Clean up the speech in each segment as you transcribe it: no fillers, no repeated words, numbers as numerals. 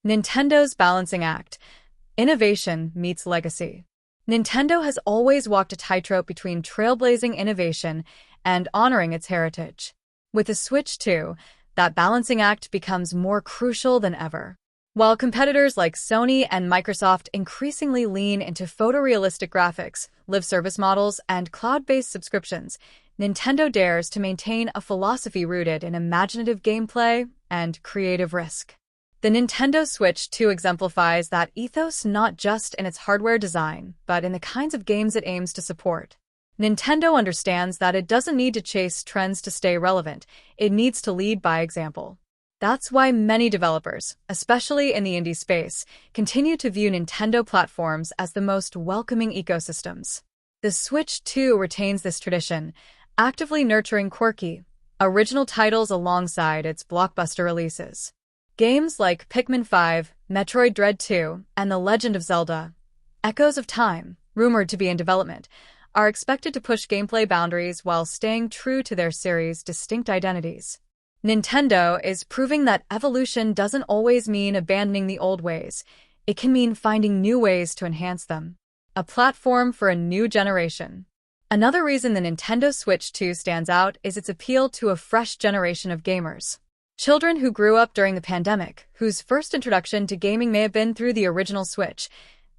Nintendo's balancing act. Innovation meets legacy. Nintendo has always walked a tightrope between trailblazing innovation and honoring its heritage. With the Switch 2, that balancing act becomes more crucial than ever. While competitors like Sony and Microsoft increasingly lean into photorealistic graphics, live service models, and cloud-based subscriptions, Nintendo dares to maintain a philosophy rooted in imaginative gameplay and creative risk. The Nintendo Switch 2 exemplifies that ethos not just in its hardware design, but in the kinds of games it aims to support. Nintendo understands that it doesn't need to chase trends to stay relevant, it needs to lead by example. That's why many developers, especially in the indie space, continue to view Nintendo platforms as the most welcoming ecosystems. The Switch 2 retains this tradition, actively nurturing quirky, original titles alongside its blockbuster releases. Games like Pikmin 5, Metroid Dread 2, and The Legend of Zelda, Echoes of Time, rumored to be in development, are expected to push gameplay boundaries while staying true to their series' distinct identities. Nintendo is proving that evolution doesn't always mean abandoning the old ways. It can mean finding new ways to enhance them. A platform for a new generation. Another reason the Nintendo Switch 2 stands out is its appeal to a fresh generation of gamers. Children who grew up during the pandemic, whose first introduction to gaming may have been through the original Switch,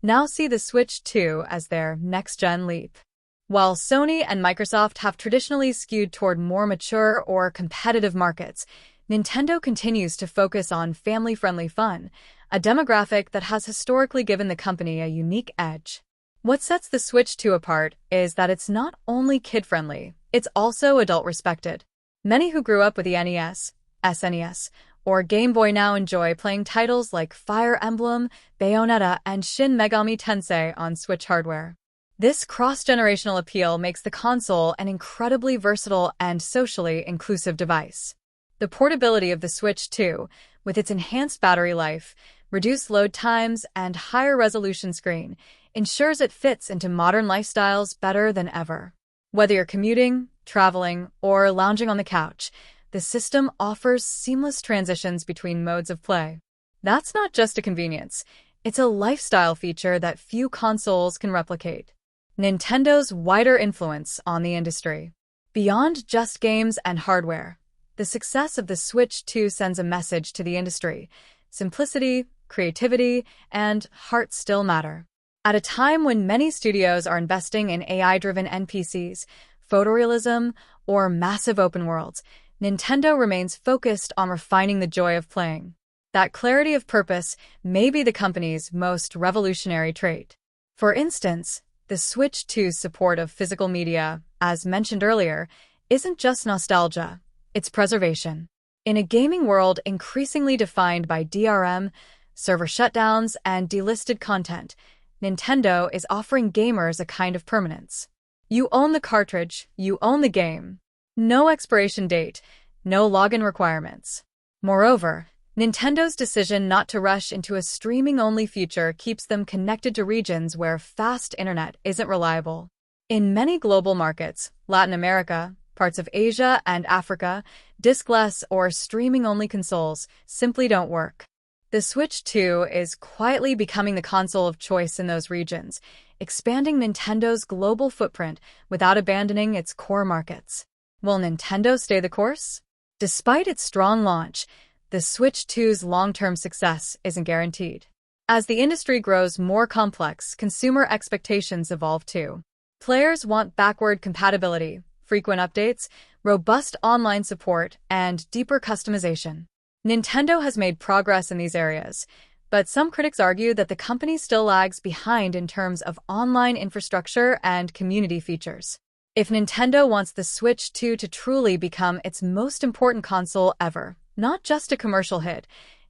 now see the Switch 2 as their next-gen leap. While Sony and Microsoft have traditionally skewed toward more mature or competitive markets, Nintendo continues to focus on family-friendly fun, a demographic that has historically given the company a unique edge. What sets the Switch 2 apart is that it's not only kid-friendly, it's also adult-respected. Many who grew up with the NES, SNES, or Game Boy now enjoy playing titles like Fire Emblem, Bayonetta, and Shin Megami Tensei on Switch hardware. This cross-generational appeal makes the console an incredibly versatile and socially inclusive device. The portability of the Switch 2, with its enhanced battery life, reduced load times, and higher resolution screen, ensures it fits into modern lifestyles better than ever. Whether you're commuting, traveling, or lounging on the couch, the system offers seamless transitions between modes of play. That's not just a convenience, it's a lifestyle feature that few consoles can replicate. Nintendo's wider influence on the industry. Beyond just games and hardware, the success of the Switch 2 sends a message to the industry. Simplicity, creativity, and heart still matter. At a time when many studios are investing in AI-driven NPCs, photorealism, or massive open worlds, Nintendo remains focused on refining the joy of playing. That clarity of purpose may be the company's most revolutionary trait. For instance, the Switch 2's support of physical media, as mentioned earlier, isn't just nostalgia, it's preservation. In a gaming world increasingly defined by DRM, server shutdowns, and delisted content, Nintendo is offering gamers a kind of permanence. You own the cartridge, you own the game. No expiration date, no login requirements. Moreover, Nintendo's decision not to rush into a streaming-only future keeps them connected to regions where fast internet isn't reliable. In many global markets, Latin America, parts of Asia and Africa, diskless or streaming-only consoles simply don't work. The Switch 2 is quietly becoming the console of choice in those regions, expanding Nintendo's global footprint without abandoning its core markets. Will Nintendo stay the course? Despite its strong launch, the Switch 2's long-term success isn't guaranteed. As the industry grows more complex, consumer expectations evolve too. Players want backward compatibility, frequent updates, robust online support, and deeper customization. Nintendo has made progress in these areas, but some critics argue that the company still lags behind in terms of online infrastructure and community features. If Nintendo wants the Switch 2 to truly become its most important console ever, not just a commercial hit,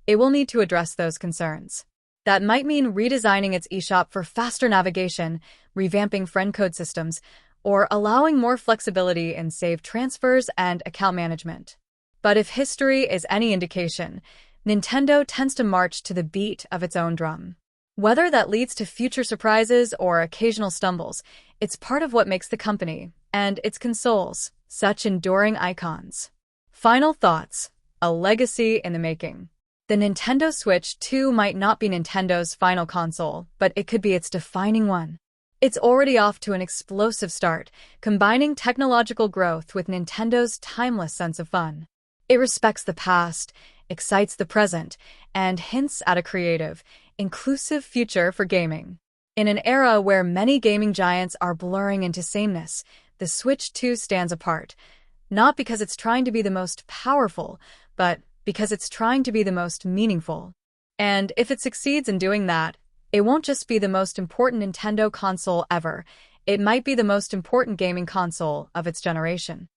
it will need to address those concerns. That might mean redesigning its eShop for faster navigation, revamping friend code systems, or allowing more flexibility in save transfers and account management. But if history is any indication, Nintendo tends to march to the beat of its own drum. Whether that leads to future surprises or occasional stumbles, it's part of what makes the company, and its consoles, such enduring icons. Final thoughts. A legacy in the making. The Nintendo Switch 2 might not be Nintendo's final console, but it could be its defining one. It's already off to an explosive start, combining technological growth with Nintendo's timeless sense of fun. It respects the past, excites the present, and hints at a creative, inclusive future for gaming. In an era where many gaming giants are blurring into sameness, the Switch 2 stands apart, not because it's trying to be the most powerful, but because it's trying to be the most meaningful. And if it succeeds in doing that, it won't just be the most important Nintendo console ever, it might be the most important gaming console of its generation.